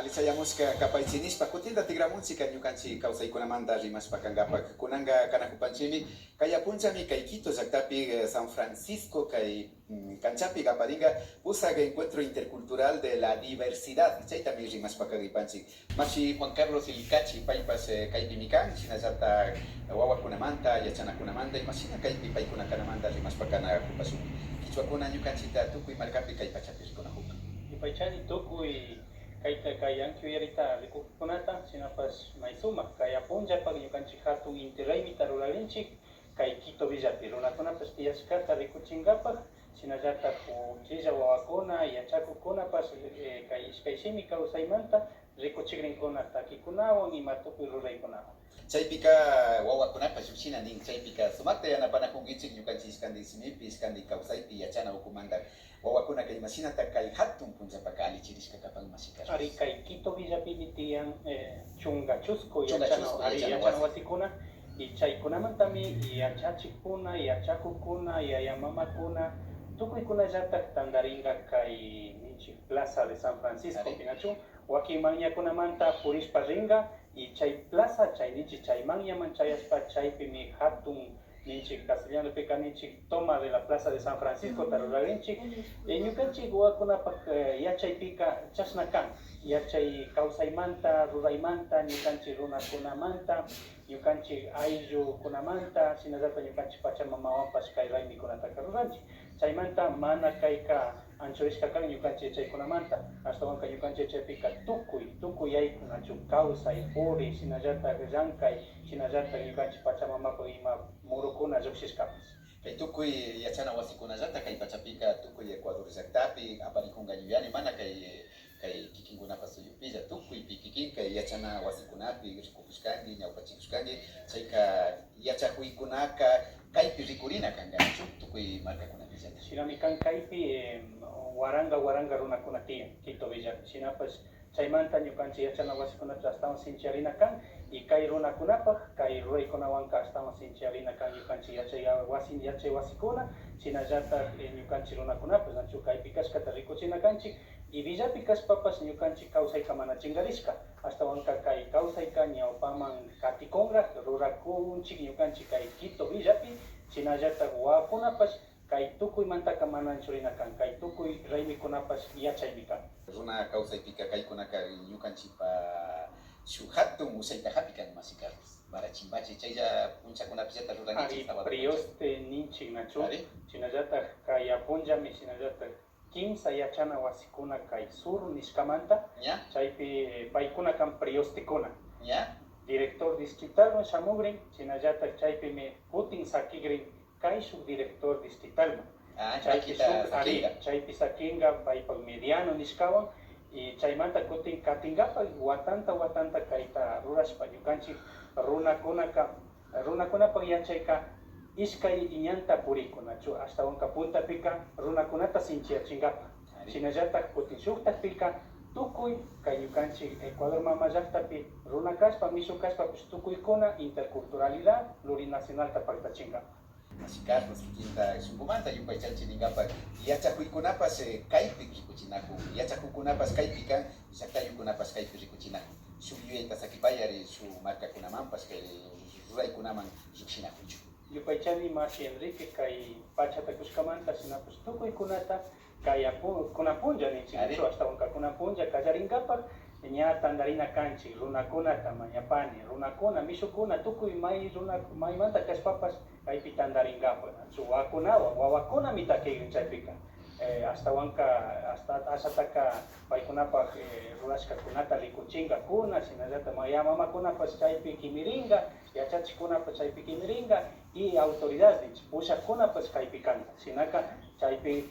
Alisayamos kapaychinispa kutinda tigramunchika ñukanchik kawsaykunamanta rimashpakankapak kunanka kanakupanchimi kaya punchami kay Quito llaktapi San Francisco kay kanchapi kaparinka pusak encuentro intercultural de la diversidad chaytami rimashpaka ripanchik mashi Juan Carlos Ilikachi paypas kaypi mikan shinallata wawakunamanta yachanakunamanta imashina kaypi paykunakanamanta rimashpakana kupashun kichwakuna ñukanchita tukuy markapi kay pachapi rikunakupka Ipaychani tukuy kayta kayanki uyarita rikukunata sinapas maysuma kay apunllapak ñukanchik hatun inti raymita rurarinchik kay Quito villapi runakunapas tiyashkata rikuchinkapak shinallatak uchilla wawakuna yachakukunapas kay ishkay shimi kawsaymanta rikuchikrinkuna takikunawan ima tukuy ruraykunawan. Chaypika wawakunapas lluksina nin chaypika sumakta yanapanakunkichik ñukanchik iskandi simipi iskandi kawsaypi yachana ukumanta wawakuna kay imashinata kay hatun punllapaka alichirishka kapan mashika Ari kay Quito villapimi tiyan chunga chusco Chunga Chusco yachana wasikuna y chaykunamantami yachachikuna yachakukuna yayamamakuna tukuykunallatak tandarinka kay ninchik Plaza de San Francisco pinachu wakin manyakunamanta purishpa ringa y chay plaza chay ninchik chay manyaman chayashpa chaypimi hatun ninchik castellanopi ninchik toma de la Plaza de San Francisco tarurarinchik ñukanchik wawakunapak yachaypika chashna kan yachay kawsaymanta ruraymanta ñukanchik runakunamanta ñukanchik ayllukunamanta shinallata ñukanchik pachamamawanpas kay raymikunataka ruranchik chaymanta mana kayka anchurishka kan ñukanchik chaykunamanta ashtawanka ñukanchik chaypika tukuy yaykunachu kawsay puri shinallata llankay shinallata ñukanchik pachamamapak ima murukuna lluksishkapas kay tukuy yachana wasikunallata kay pachapika tukuy Ecuador llaktapi aparikunka lluviyani mana kay kikinkunapas suyupilla tukuypi kikin kay yachana wasikunapi rikukushkanki ñawpachikushkanki chayka yachakuykunaka kaypi rikurina kankanchu tukuy markakunapillata shinami kan kaypi waranga runakuna tiyan Quito villapi shinapas chaymanta ñukanchik yachana wasikunata astawan sincharina kan y kay runakunapak kay ruraykunawanka astawan sincharina kan ñukanchik yachay wasikuna shinallatak ñukanchik runakunapas nachu kaypi kashkata rikuchina kanchik y villapi kashpapas ñukanchik kawsayka mana chingarishka ashtawanka kay kawsayka ñawpaman katikunraq rurakunchik ñukanchik kay Quito villapi shinallatak wawakunapas kay tukuymantaka mana anchurina kan kay tukuy raymikunapas yachaymi kan runa kawsaypika kaykunaka ñukanchikpa shuk hatun usaytajapi kan masikarpas barachimbachi chaylla punchakunapillata ruranchik ari prioste ninchik nachu shinallatak kay apunllami shinallatak kimsa yachana wasikuna kay sur nishkamanta chaypi paykuna kan priostekuna director distritalman shamugrin shinallatak chaypimi kutin sakigrin kay subdirector distritalman chaypi sakinga paypak mediano nishkawan y chaymanta kutin katingapak watanta kayta rurashpa ñukanchik runakunapak yachayka iskay iñanta purikunachu ashtawanka puntapika runakunata sinchiyachinkapak shinallatak kutin shuktapika tukuy kay ñukanchik Ecuador mama llaktapi runa kashpa mishu kashpapish tukuykuna interculturalidad plurinacionalta paktachinkapak Carlos kikinta sunkumanta yupaychanchik ninkapak yachakuykunapas kaypi rikuchinakun yachakukunapas kaypi kan llaktayukunapas kaypi rikuchinakun shuk yuyayta sakipayari shuk markakunamanpas kay ruraykunaman lluksinakunchu yupaychani Masi Enrique kay pachata kushkamanta sinapas tukuykunata kay kunapunlla ninchik ashtawanka kunapunlla kallarinkapak ña tandarina kanchik runakunata mañapani runakuna mishukuna tukuy maymanta kashpapas kaypi tandarinkapak wawakunami takigrin chaypika ashtawanka ashataka paykunapak rurashkakunata rikuchinkakuna shinallata yamamakunapas chaypi kimiringa yachachikunapas chaypi kimiringa y autoridades ninchik pushakunapas kaypi kanta shinaka chaypi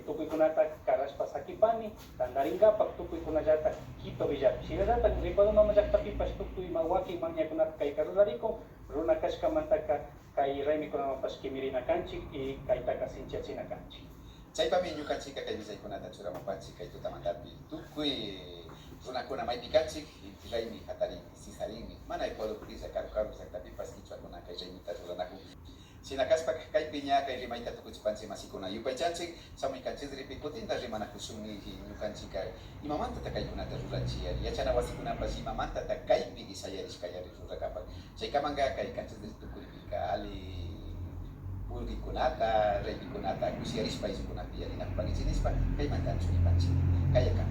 tukuykunata karashpa sakipani tandarinkapak tukuykunallata Quito villapi shinallatak Ecuador mama llaktapipas tukuy wakin manyakunata kayka rurarikun runa kashkamantaka kay raymikunamanpas kimirina kanchik y kaytaka sinchiachina kanchik chaypami ñukanchikka kay villaykunata churamapanchik kay tutamantapi tukuy runakuna maypi kanchik inti raymi hatarinmi sisarinmi mana Ecuadorpilla karu llaktapipas kichwakuna kay raymita ruranakun Sinakaspak kaypiña kay rimayta tukuchipanchik masikuna yupaychanchik samaykanchik ripikutinta rimanakushunmi ñukanchik imamantata kaykunata ruranchik yachana wasikunapas imamantata kaypi sayarishkayari rurakapak chaykamanga kay kanchis tukuripika ali pulkikunata raymikunata kushiyarishpa ismukunapi yarinakpak ichinispa kaymantanchu ipanchik kayaka